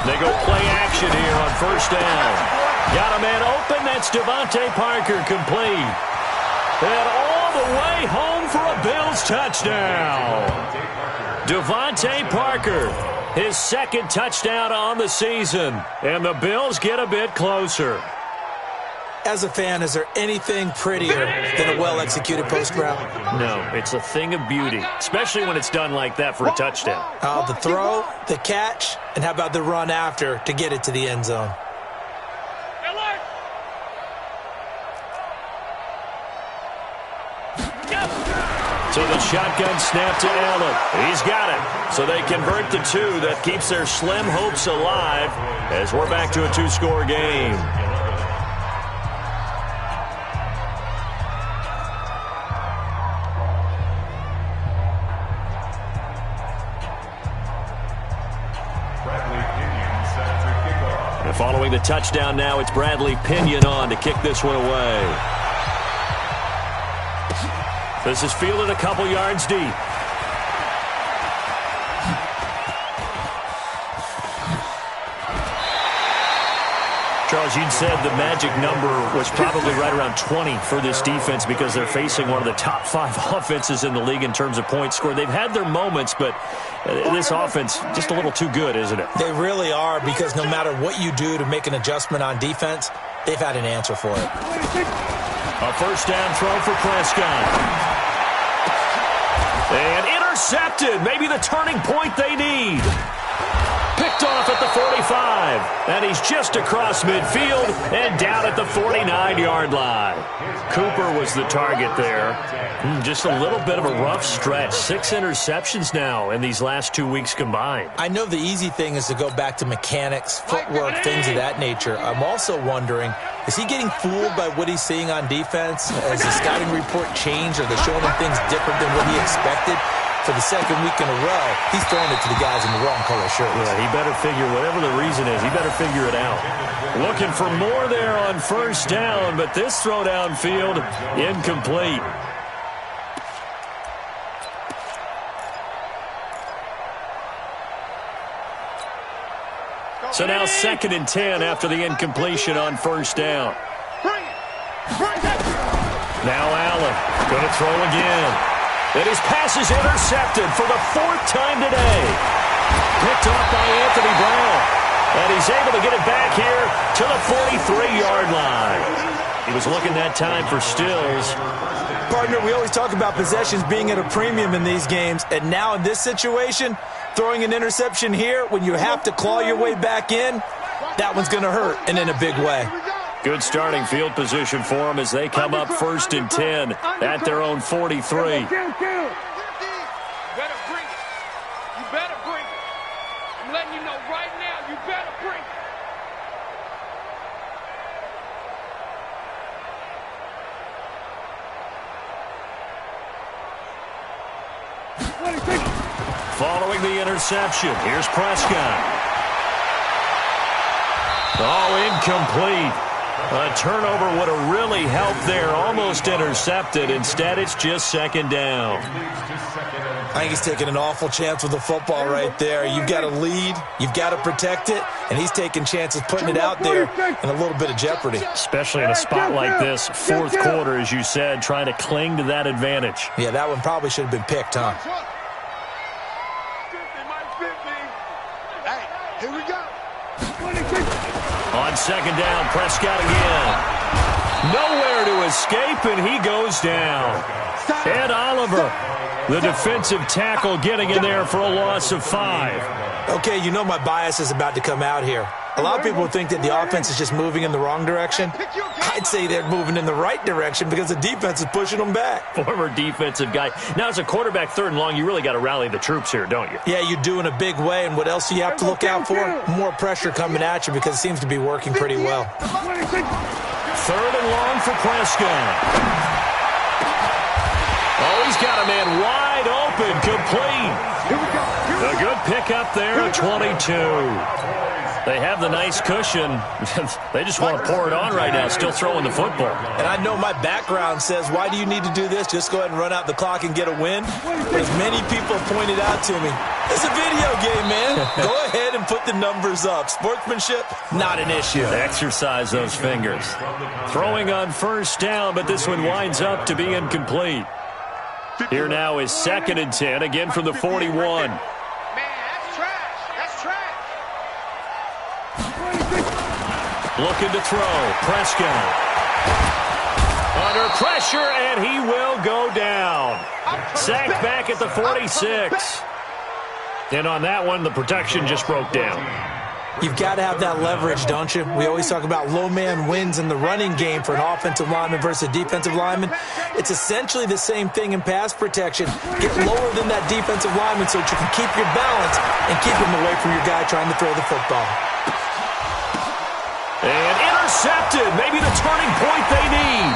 C: They go play action here on first down. Got a man open. That's Devontae Parker, complete. And all the way home for a Bills touchdown. Devontae Parker, his second touchdown on the season. And the Bills get a bit closer.
B: As a fan, is there anything prettier than a well-executed post route?
C: No, it's a thing of beauty, especially when it's done like that for a touchdown.
B: The throw, the catch, and how about the run after to get it to the end zone?
C: So the shotgun snap to Allen. He's got it. So they convert the 2. That keeps their slim hopes alive as we're back to a 2-score game. And following the touchdown now, it's Bradley Pinion on to kick this one away. This is fielded a couple yards deep. Charles, you'd said the magic number was probably right around 20 for this defense because they're facing one of the top 5 offenses in the league in terms of points scored. They've had their moments, but this offense just a little too good, isn't it?
B: They really are, because no matter what you do to make an adjustment on defense, they've had an answer for it.
C: A first down throw for Prescott. And intercepted. Maybe the turning point they need. Picked off at the 45. And he's just across midfield and down at the 49-yard line. Cooper was the target there. Just a little bit of a rough stretch. 6 interceptions now in these last 2 weeks combined.
B: I know the easy thing is to go back to mechanics, footwork, things of that nature. I'm also wondering, is he getting fooled by what he's seeing on defense? Has the scouting report changed? Are they showing him things different than what he expected? For the second week in a row, he's throwing it to the guys in the wrong color shirts.
C: Yeah, he better figure, whatever the reason is, he better figure it out. Looking for more there on first down, but this throw downfield, incomplete. So now 2nd and 10 after the incompletion on first down. Now Allen going to throw again. And his pass is intercepted for the 4th time today. Picked off by Anthony Brown. And he's able to get it back here to the 43-yard line. He was looking that time for Stills.
B: Partner, we always talk about possessions being at a premium in these games. And now in this situation, throwing an interception here when you have to claw your way back in, that one's going to hurt, and in a big way.
C: Good starting field position for them as they come up 1st and 10 at their own 43.
D: You better bring it. You better bring it. I'm letting you know right now, you better bring
C: it. Following the interception, here's Prescott. Oh, incomplete. A turnover would have really helped there. Almost intercepted. Instead, it's just 2nd down.
B: I think he's taking an awful chance with the football right there. You've got to lead. You've got to protect it. And he's taking chances putting it out there in a little bit of jeopardy.
C: Especially in a spot like this, 4th quarter, as you said, trying to cling to that advantage.
B: Yeah, that one probably should have been picked, huh?
D: Hey, here we go.
C: On 2nd down, Prescott again. Nowhere to escape, and he goes down. Ed Oliver, the defensive tackle, getting in there for a loss of 5.
B: Okay, you know my bias is about to come out here. A lot of people think that the offense is just moving in the wrong direction. I'd say they're moving in the right direction because the defense is pushing them back.
C: Former defensive guy. Now, as a quarterback 3rd and long, you really got to rally the troops here, don't you?
B: Yeah, you do in a big way. And what else do you have to look out for? More pressure coming at you because it seems to be working pretty well.
C: 3rd and long for Prescott. Oh, he's got a man wide open, complete. A good pickup there at 22. They have the nice cushion. They just want to pour it on right now, still throwing the football.
B: And I know my background says, why do you need to do this? Just go ahead and run out the clock and get a win. But as many people have pointed out to me, it's a video game, man. Go ahead and put the numbers up. Sportsmanship, not an issue.
C: Exercise those fingers. Throwing on first down, but this one winds up to be incomplete. Here now is 2nd and 10, again from the 41. Looking to throw. Prescott. Under pressure, and he will go down. Sacked back at the 46. And on that one, the protection just broke down.
B: You've got to have that leverage, don't you? We always talk about low man wins in the running game for an offensive lineman versus a defensive lineman. It's essentially the same thing in pass protection. Get lower than that defensive lineman so that you can keep your balance and keep him away from your guy trying to throw the football.
C: And intercepted. Maybe the turning point they need.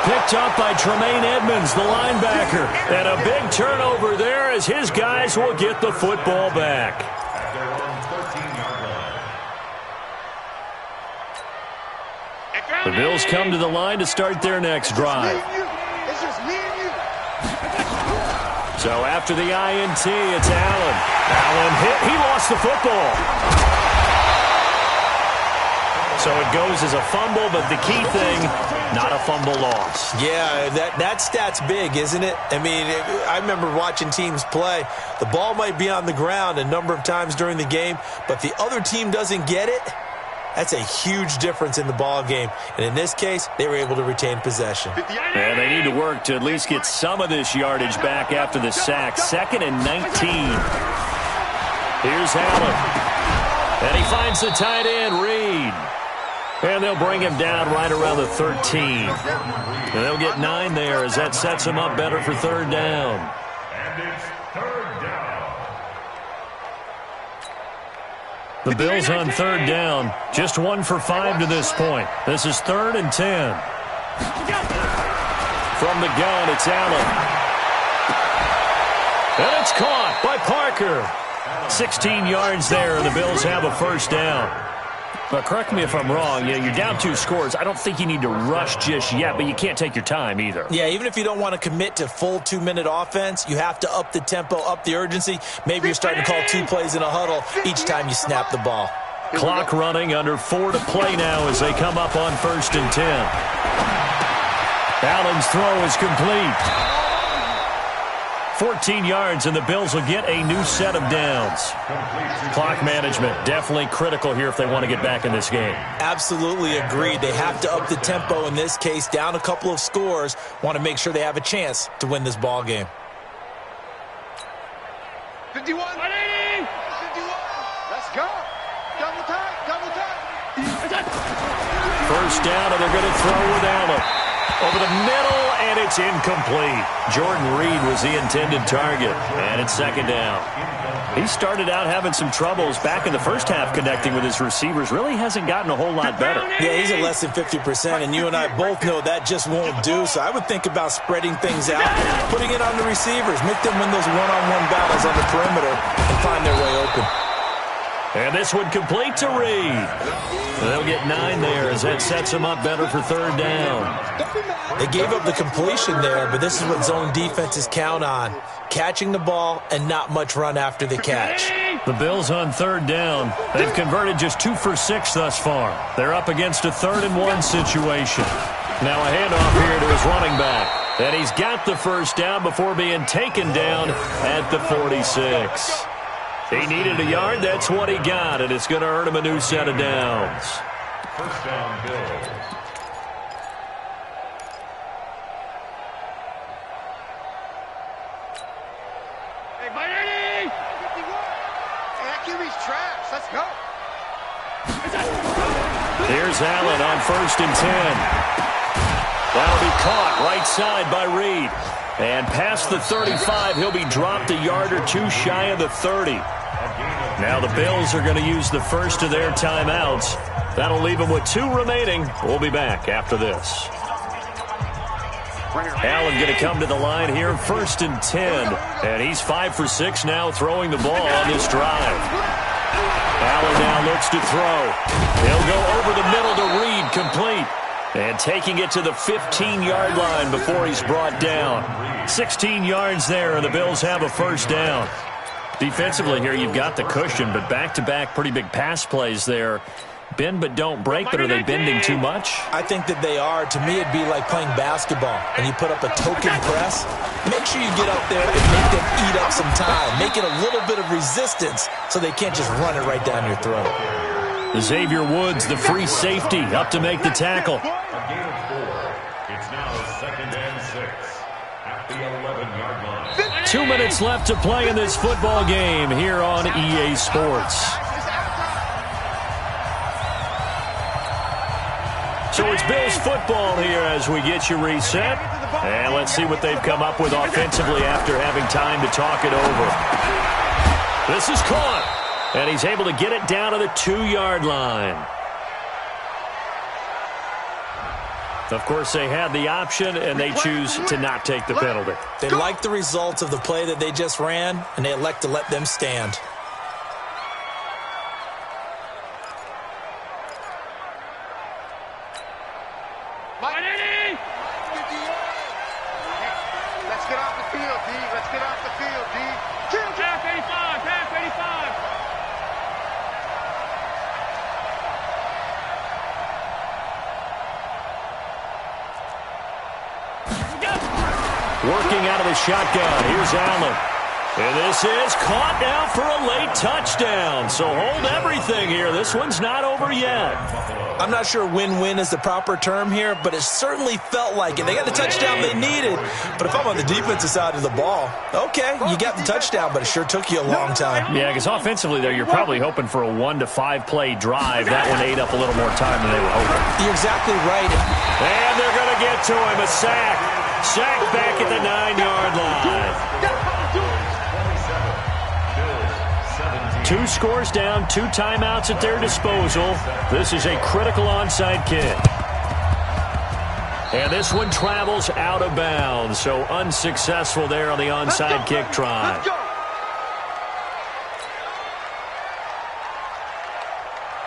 C: Picked up by Tremaine Edmonds, the linebacker. And a big turnover there as his guys will get the football back. The Bills come to the line to start their next drive.
D: It's just me and you.
C: So after the INT, it's Allen. Allen hit. He lost the football. So it goes as a fumble, but the key thing, not a fumble loss.
B: Yeah, that stat's big, isn't it? I mean, I remember watching teams play. The ball might be on the ground a number of times during the game, but the other team doesn't get it. That's a huge difference in the ball game. And in this case, they were able to retain possession.
C: And they need to work to at least get some of this yardage back after the sack. 2nd and 19. Here's Allen. And he finds the tight end, Reed. And they'll bring him down right around the 13. And they'll get 9 there as that sets him up better for 3rd down.
F: And it's 3rd down.
C: The Bills on 3rd down. Just 1 for 5 to this point. This is 3rd and 10. From the gun, it's Allen. And it's caught by Parker. 16 yards there, and the Bills have a 1st down. But correct me if I'm wrong. You're down 2 scores. I don't think you need to rush just yet, but you can't take your time either.
B: Yeah, even if you don't want to commit to full 2-minute offense, you have to up the tempo, up the urgency. Maybe you're starting to call 2 plays in a huddle each time you snap the ball.
C: Clock running, under 4 to play now as they come up on 1st and 10. Allen's throw is complete. 14 yards, and the Bills will get a new set of downs. Clock management, definitely critical here if they want to get back in this game.
B: Absolutely agreed. They have to up the tempo in this case, down a couple of scores. Want to make sure they have a chance to win this ball game.
D: 51. 51. Let's go. Double time.
C: 1st down, and they're going to throw with Allen. Over the middle, and it's incomplete. Jordan Reed was the intended target, and it's 2nd down. He started out having some troubles back in the first half connecting with his receivers. Really hasn't gotten a whole lot better.
B: Yeah, he's at less than 50%, and you and I both know that just won't do. So I would think about spreading things out, putting it on the receivers, make them win those one-on-one battles on the perimeter and find their way open.
C: And this would complete to Reed. They'll get 9 there as that sets them up better for 3rd down.
B: They gave up the completion there, but this is what zone defenses count on. Catching the ball and not much run after the catch.
C: The Bills on 3rd down. They've converted just 2 for 6 thus far. They're up against a 3rd and 1 situation. Now a handoff here to his running back. And he's got the 1st down before being taken down at the 46. He needed a yard. That's what he got, and it's going to earn him a new set of downs.
F: 1st down, Bills.
D: Hey, buddy! 51. Hey, that QB's trash. Let's go.
C: Here's Allen on 1st and 10. That'll be caught right side by Reed. And past the 35, he'll be dropped a yard or 2 shy of the 30. Now the Bills are going to use the first of their timeouts. That'll leave them with 2 remaining. We'll be back after this. Allen going to come to the line here, 1st and 10. And he's 5 for 6 now throwing the ball on this drive. Allen now looks to throw. He'll go over the middle to Reed, complete. And taking it to the 15-yard line before he's brought down. 16 yards there, and the Bills have a 1st down. Defensively here, you've got the cushion, but back-to-back pretty big pass plays there. Bend but don't break, but are they bending too much?
B: I think that they are. To me, it'd be like playing basketball, and you put up a token press. Make sure you get up there and make them eat up some time. Make it a little bit of resistance so they can't just run it right down your throat.
C: Xavier Woods, the free safety, up to make the tackle. 2 minutes left to play in this football game here on EA Sports. So it's Bills football here as we get you reset. And let's see what they've come up with offensively after having time to talk it over. This is caught. And he's able to get it down to the 2-yard line. Of course, they had the option, and they choose to not take the penalty.
B: They like the results of the play that they just ran, and they elect to let them stand.
E: Let's get off the field, D. Let's get off the field, D. Pass 85, pass 85.
C: Working out of the shotgun. Here's Allen. And this is caught now for a late touchdown. So hold everything here. This one's not over yet.
B: I'm not sure win-win is the proper term here, but it certainly felt like it. They got the touchdown they needed. But if I'm on the defensive side of the ball, okay, you got the touchdown, but it sure took you a long time.
C: Yeah, because offensively, there, you're probably hoping for a 1 to 5 play drive. That one ate up a little more time than they were hoping.
B: You're exactly right.
C: And they're going to get to him. A sack. Sack back at the 9-yard line. 2 scores down, 2 timeouts at their disposal. This is a critical onside kick. And this one travels out of bounds, so unsuccessful there on the onside kick try.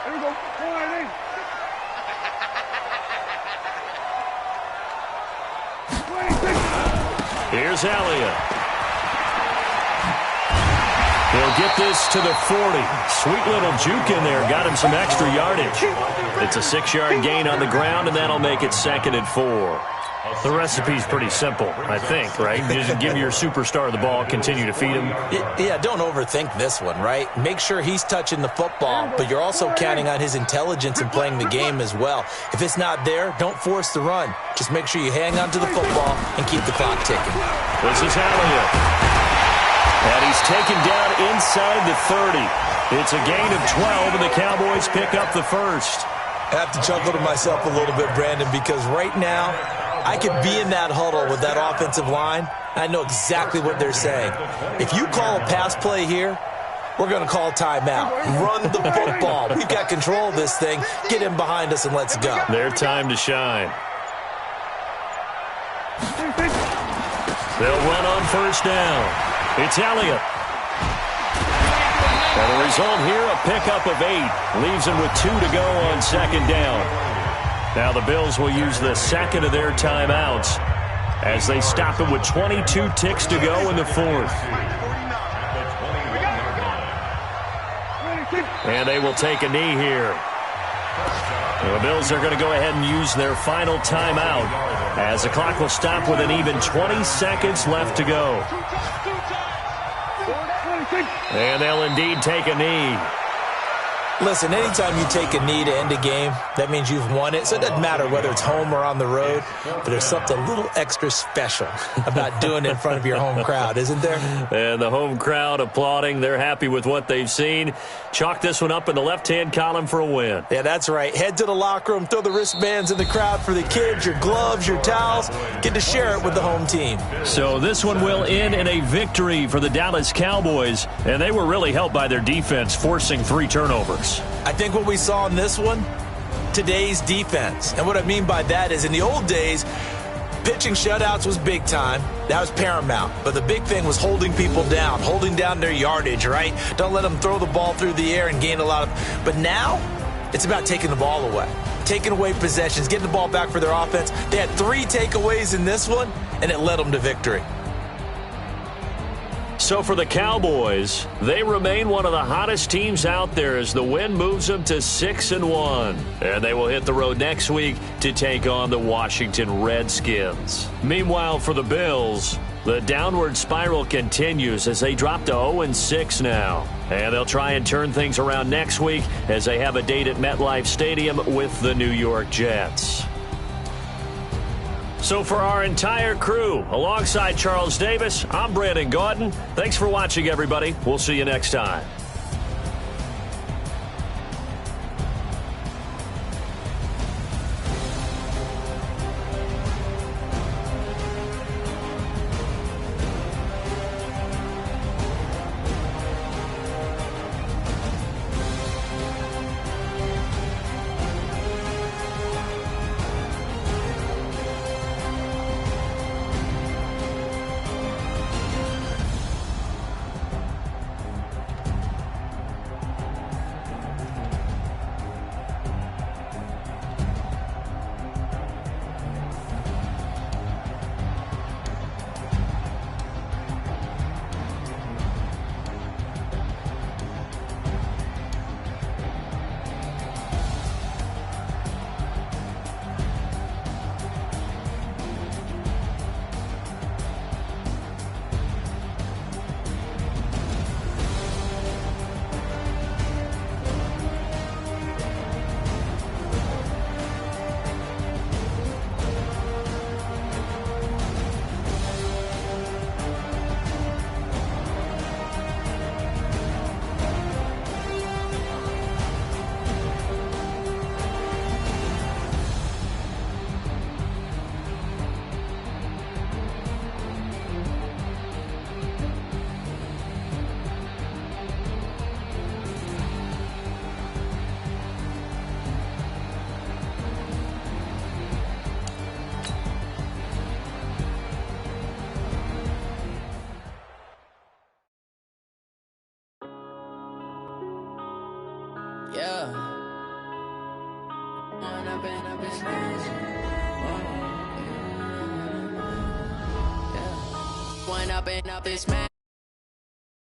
D: Here we go.
C: Here's Elliott. He'll get this to the 40. Sweet little juke in there. Got him some extra yardage. It's a 6-yard gain on the ground, and that'll make it 2nd and 4. The recipe's pretty simple, I think, right? Just give your superstar the ball, continue to feed him.
B: Yeah, don't overthink this one, right? Make sure he's touching the football, but you're also counting on his intelligence in playing the game as well. If it's not there, don't force the run. Just make sure you hang on to the football and keep the clock ticking.
C: This is Elliott. And he's taken down inside the 30. It's a gain of 12, and the Cowboys pick up the first.
B: I have to chuckle to myself a little bit, Brandon, because right now I could be in that huddle with that offensive line. I know exactly what they're saying. If you call a pass play here, we're going to call timeout. Run the football. We've got control of this thing. Get in behind us and let's go.
C: Their time to shine. They'll run on first down. It's Elliott. And the result here, a pickup of 8. Leaves him with 2 to go on 2nd down. Now the Bills will use the second of their timeouts as they stop him with 22 ticks to go in the 4th. And they will take a knee here. And the Bills are going to go ahead and use their final timeout as the clock will stop with an even 20 seconds left to go. And they'll indeed take a knee.
B: Listen, anytime you take a knee to end a game, that means you've won it. So it doesn't matter whether it's home or on the road, but there's something a little extra special about doing it in front of your home crowd, isn't there?
C: And the home crowd applauding. They're happy with what they've seen. Chalk this one up in the left-hand column for a win.
B: Yeah, that's right. Head to the locker room, throw the wristbands in the crowd for the kids, your gloves, your towels. Get to share it with the home team. So this one will end in a victory for the Dallas Cowboys, and they were really helped by their defense forcing 3 turnovers. I think what we saw in this one, today's defense. And what I mean by that is in the old days, pitching shutouts was big time. That was paramount. But the big thing was holding people down, holding down their yardage, right? Don't let them throw the ball through the air and gain a lot of... But now, it's about taking the ball away, taking away possessions, getting the ball back for their offense. They had 3 takeaways in this one, and it led them to victory. So for the Cowboys, they remain one of the hottest teams out there as the win moves them to 6-1. And they will hit the road next week to take on the Washington Redskins. Meanwhile, for the Bills, the downward spiral continues as they drop to 0-6 now. And they'll try and turn things around next week as they have a date at MetLife Stadium with the New York Jets.
C: So for our entire crew, alongside Charles Davis, I'm Brandon Gaudin. Thanks for watching, everybody. We'll see you next time.
G: Yeah. One up and up this man.